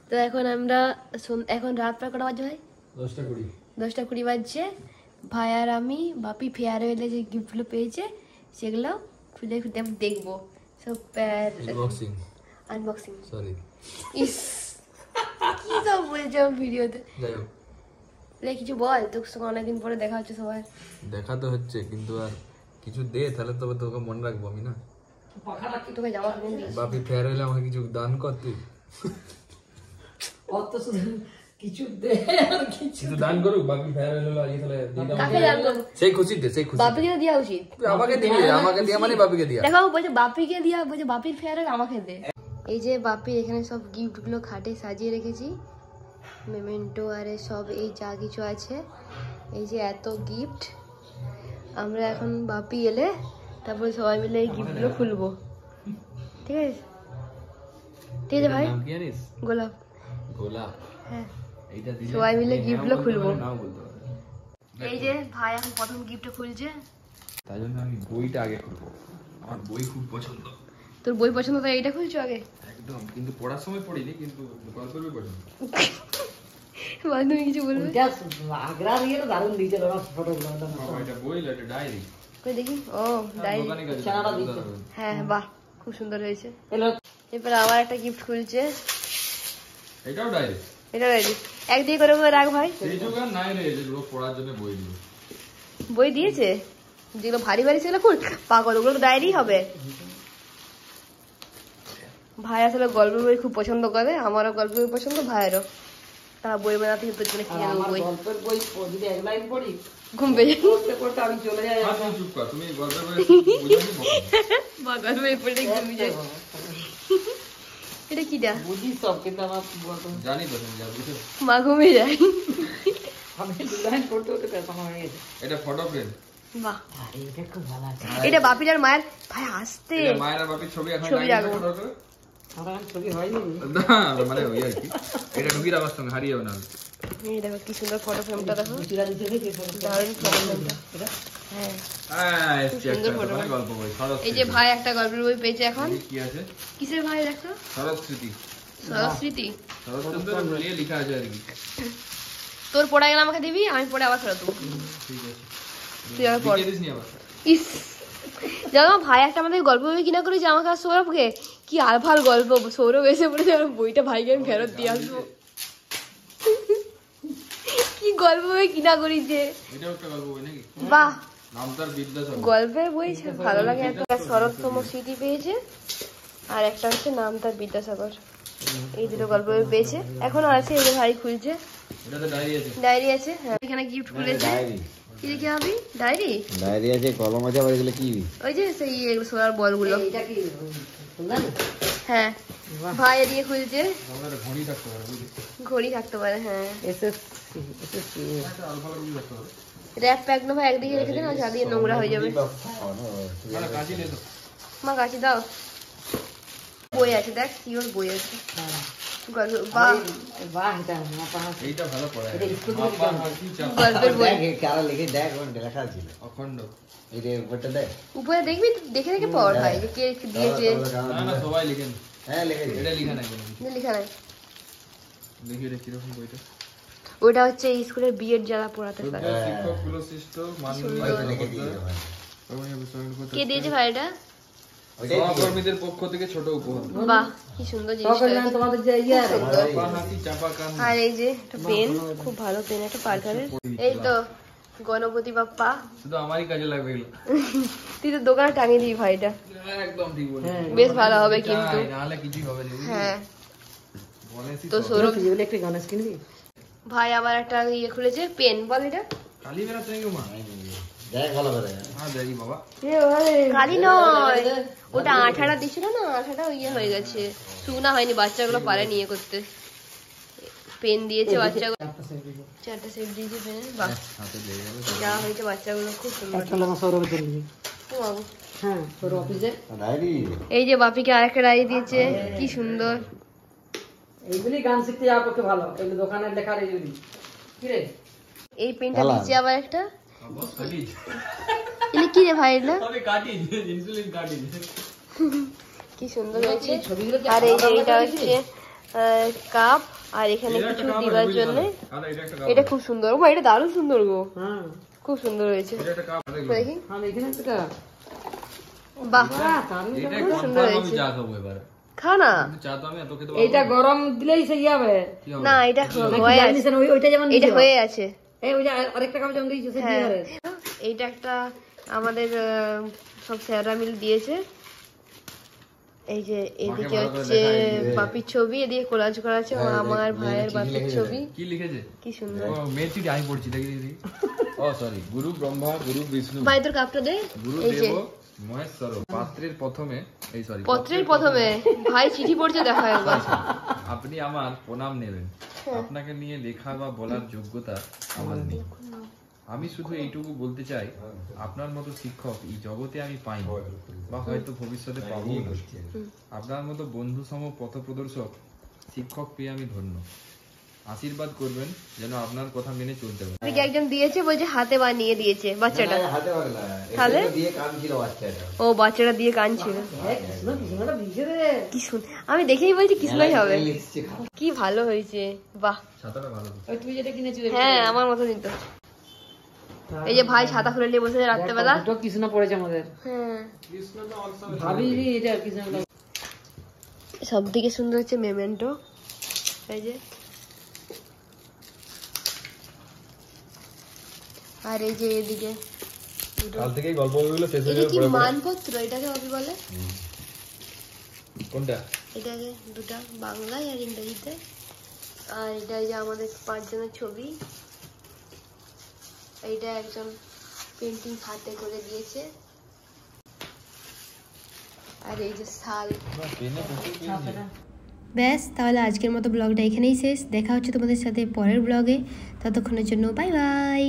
তো এখন আমরা এখন রাত প্রায় কটা বাজে ভাই? 10:20 বাজছে। ভাই আর আমি বাপি ফেয়ারওয়েলে যে গিফটগুলো পেয়েছে সেগুলো খুলে খুলে দেখবো সব। আনবক্সিং সরি ইস কি সব বলছো ভিডিওতে। যাই হোক কিছু বল, তোর সঙ্গে অনেকদিন পরে দেখা হচ্ছে। সবাই দেখা তো হচ্ছে, কিন্তু আর কিছু দে, তাহলে তবে তোকে মনে রাখবো আমি না। তোকে জামা কিনে দিই। বাপি ফেয়ারওয়েলে আমাকে কিছু দান কর তুই। অত শুধু কিছু দে আর কিছু দান করুক বাপি ফেয়ারওয়েলে আজকে তাহলে দিই। কাকে দান করব? সেই খুশিতে, সেই খুশি বাপিকে দেওয়া উচিত। আমাকে দিবি, আমাকে দিয়া মানে বাপিকে দিয়া। দেখো বলছে বাপিকে দিয়া, বলছে বাপির ফেয়ারওয়েল আমাকে দে। এই যে বাপি এখানে সব গিফটগুলো খাটে সাজিয়ে রেখেছি, মেমেন্টো আরে সব এই যা কিছু আছে। এই যে এত গিফট, আমরা এখন বাপি এলে তারপরে সবাই মিলে এই গিফটগুলো খুলবো। ঠিক আছে ঠিক আছে ভাই। গোলাপ গোলাপ হ্যাঁ, সবাই মিলে গিফটগুলো খুলবো। এই যে ভাই এখন প্রথম গিফটটা খুলছে, তাই জন্য আমি বইটা আগে খুলবো। আমার বই খুব পছন্দ। তোর বই পছন্দ তাই এইটা খুলছো আগে? একদম, কিন্তু পড়ার সময় পড়িনি, কিন্তু গল্পের বই পছন্দ। তুমি কিছু বলবে? আগ্রা দিয়ে দারুণ দিয়েছে ফটোগুলো। এটা বই না, এটা ডায়েরি। কই দেখি। ও ডায়েরি, হ্যাঁ বাহ খুব সুন্দর হয়েছে। এরপর আবার একটা গিফট খুলছে, এটাও ডায়েরি। এটা ডায়েরি একদিকে করে রাখ ভাই। এই যুগ আর নাই রে, যে লোক পড়ার জন্য বই দিল। বই দিয়েছে যেগুলো ভারী ভারী সেগুলো খুল, পাগল ওগুলো তো ডায়েরি হবে। ভাই আসলে গল্পের বই খুব পছন্দ করে, আমারও গল্পের বই পছন্দ, ভাইয়েরও। তারা বই বানাতে তোর জন্য কিনে দেবো বই। গল্পের বই যদি এক লাইন পড়ি ঘুম পেয়ে যায়, পড়তে পড়তে আমি চলে যাই। চুপ কর, তুমি গল্পের বই বা গল্পের বই পড়লে ঘুমিয়ে যায়। এটা কিটা বুঝি সব, কিন্তু আমার জানি তো তুমি যা বুঝো। মা ঘুমিয়ে যায়। আমি দু লাইন পড়তে পড়তে পেছানো হয়ে গেছে। এটা ফটো ফ্রেম। বাহ এটা খুব ভালো আছে। এটা বাপির আর মায়ের। ভাই আসতে মায়ের আর বাপির ছবি এখন ছবি রাখবো। আমার ছবি হয়নি না, মানে ওই আর কি, এটা ঢুকিয়ে রাখার সঙ্গে হারিয়ে যাবে না। এই দেখো কি সুন্দর ফটো ফ্রেমটা, দেখো চিরা দিতে দেখি দারুণ ফটো ফ্রেমটা। হ্যাঁ সুন্দর ফটো। গল্প বই শরৎ। এই যে ভাই একটা গল্পের বই পেয়েছে এখন। কি আছে? কিসের ভাই দেখো? শরৎ স্মৃতি। শরৎ স্মৃতি। শরৎ চন্দ্র নিয়ে লেখা আছে আর কি। তোর পড়া গেলে আমাকে দিবি, আমি পড়ে আবার ফেরত দেবো। ঠিক আছে, তুই আবার পড়। দিস নি আবার। ইস জানো ভাই একটা আমাদের গল্প বই কিনা করেছে আমাকে আর সৌরভকে, কি আলফাল গল্প। সৌরভ এসে বলেছে আমার বইটা ভাইকে আমি ফেরত দিয়ে আসবো। কি গল্প বই কিনা করেছে। এটাও একটা গল্প বই নাকি? বাহ, নামটার বিদ্যাসাগর। গল্পের বই ভালো লাগে। একটা শরৎতম স্মৃতি পেয়েছে, আর একটা হচ্ছে নাম তার বিদ্যাসাগর। এই দুটো গল্প বই পেয়েছে, এখনো আছে। এই যে ভাই খুলছে, এটাতে ডায়েরি আছে। ডায়েরি আছে। হ্যাঁ এখানে গিফট খুলেছে। কি দেখে হবে? ডায়েরি, ডায়েরি আছে, কলম আছে, আবার এগুলো কি? ওই যে সেই সোলার বলগুলো। এটা কি হ্যাঁ ভাই এদিকে খুলছে, আমরা ঘড়ি থাকতে পারে, বুঝলি? ঘড়ি থাকতে পারে। হ্যাঁ এসএসসি একটা আলফা রুল থাকতে পারে। র্যাপ প্যাক না ভাই একদিকে রেখে দিন, আর চারদিকে নোংরা হয়ে যাবে। না কাজে নেই তো। মা কাছে দাও। বই আছে, দেখ কি ওর বই আছে। বাহ বাহ, এটা মাপা এইটা ভালো পড়ায়। এটা স্কুল থেকে মাপা হাসি চাপা গল্পের বই। দেখ কারা লিখে, দেখ ওখানে লেখা ছিল অখণ্ড। এই যে উপরটা দেখ। উপরে দেখবি, দেখে দেখে পড় ভাই যে কে দিয়েছে। না না সবাই লিখেন। হ্যাঁ লিখে দিই। এটা লেখা নাই কোনো। লেখা নাই। দেখি এটা কিরকম বইটা। ওটা হচ্ছে স্কুলের বিএড যারা পড়াতে স্যার। শিক্ষক কুলশ্রেষ্ঠ মাননীয় লিখে দিই ভাই। কে দিয়েছে ভাই এটা? সহকর্মীদের পক্ষ থেকে ছোট উপহার। বাহ কি সুন্দর জিনিসটা। তোমাদের যে ইয়ে আর মাপা হাসি চাপা কান। আর এই যে একটা পেন, খুব ভালো পেন, একটা পার্কারের। এই তো গণপতি বাপ্পা। শুধু আমারই কাজে লাগবে এগুলো। তুই তো দোকানে টাঙিয়ে দিবি ভাইটা। একদম ঠিক বলেছিস। বেশ ভালো হবে কিন্তু। নাহলে কিছুই হবে না। হ্যাঁ গণেশই তো সৌরভ ইলেকট্রিক গণেশ কিনবি? ভাই আবার একটা ইয়ে খুলেছে, পেন। বল এটা কালি বেরা থেকে মা। দেখ ভালো করে। হ্যাঁ দেখি বাবা। কালি নয়, ওটা আঠাটা দিছিল না, আঠাটা ইয়ে হয়ে গেছে, শুকনা হয়নি, বাচ্চাগুলো পারে নিয়ে করতে। পেন দিয়েছে বাচ্চাগুলো, 4টা সেট দিয়েছে পেন। বাহ যা হয়েছে বাচ্চাগুলো খুব সুন্দর। হ্যাঁ তোর অফিসে ডায়েরি। এই যে বাপিকে আরেকটা ডায়েরি দিয়েছে, কি সুন্দর। এইগুলি গান শিখতে যাওয়ার পক্ষে ভালো, এগুলো দোকানের লেখার এইগুলি কি রে। এই পেনটা দিয়েছে আবার একটা। কাটিজ। এটা কি রে ভাই? এটা আমি কাটিজ, ইনসুলিন কাটিজ। কি সুন্দর হয়েছে। আর এই যে এটা হচ্ছে কাপ, আর এখানে কিছু দিবার জন্য এটা খুব সুন্দর। ও এটা দারুণ সুন্দর গো, হ্যাঁ খুব সুন্দর হয়েছে। দেখি হ্যাঁ এখানে একটা বাহ, এটা খুব সুন্দর কনফার্ম আমি হয়েছে। চা খাবো এবারে। খা না, কিন্তু চা তো আমি এত খেতে এইটা গরম দিলেই সেই হবে না এটা নাকি হয়ে জানিস আছে, না ওইটা যেমন এটা হয়ে আছে। এই ওই যে আরেকটা কাপ যেমন দিয়েছে সেটা হ্যাঁ, হবে এইটা একটা আমাদের সব স্যাররা মিলে দিয়েছে। এই যে এদিকে ভালো করে হচ্ছে দেখাই দিয়ে। বাপির ছবি, এদিকে কোলাজ করা আছে ও হ্যাঁ, আমার মেয়ের ভাইয়ের চিঠি বাপির লিখেছে। ছবি, কি লিখেছে? কি সুন্দর। ও মেয়ের চিঠি আমি পড়ছি, দেখি দেখি। ও সরি, গুরু ব্রহ্মা গুরু বিষ্ণু ভাই তোর কাপটা দে। গুরু এই যে দেব মহেশ্বর পাত্রের প্রথমে এই সরি পত্রের প্রথমে ভাই চিঠি পড়ছে, দেখা একবার। আপনি আমার প্রণাম নেবেন। আপনাকে নিয়ে লেখা বা বলার যোগ্যতা আমার নেই। আমি শুধু এইটুকু বলতে চাই, আপনার মতো শিক্ষক এই জগতে আমি পাইনি বা হয়তো ভবিষ্যতে পাবো না। আপনার মতো বন্ধু সম পথপ্রদর্শক শিক্ষক পেয়ে আমি ধন্য। আশীর্বাদ করবেন যেন আপনার কথা মেনে চলতে পারে। এদিকে একজন দিয়েছে, বলছে হাতে বানিয়ে দিয়েছে বাচ্চাটা। না, হাতে পারে না। তাহলে? এটা দিয়ে কান ছিল বাচ্চাটা। ও বাচ্চাটা দিয়ে কাঁদছিল, কৃষ্ণটা দিয়েছে রে কি সুন্দর। আমি দেখেই বলছি কৃষ্ণই হবে, লিখছে খারাপ। কি ভালো হয়েছে, বাহ। ছাতাটা ভালো তো। ওই তুই যেটা কিনেছিস হ্যাঁ আমার মতো নিত। এই যে ভাই ছাতা খুলে নিয়ে বসে আছে রাত্রেবেলা। দুটো কৃষ্ণ পড়েছে আমাদের হ্যাঁ, ভাবি এটা কৃষ্ণ সব দিকে সুন্দর হচ্ছে মেমেন্টো। এই যে আর এই যে এদিকে দুটো। কাল থেকেই গল্প বইগুলো শেষ হয়ে এটা যাবে কি পড়ে পড়ে। মানপত্র, এটাকে ভাবি বলে। কোনটা? এটাকে দুটা বাংলায় আর ইংরেজিতে। আর এটা এই যে আমাদের 5 জনের ছবি। এইটা একজন পেন্টিং হাতে করে দিয়েছে। আর এই যে শাল। পেনে প্রচুর পেন। ব্যাস, তাহলে আজকের মতো ব্লগটা এখানেই শেষ। দেখা হচ্ছে তোমাদের সাথে পরের ব্লগে। ততক্ষণের জন্য বাই বাই।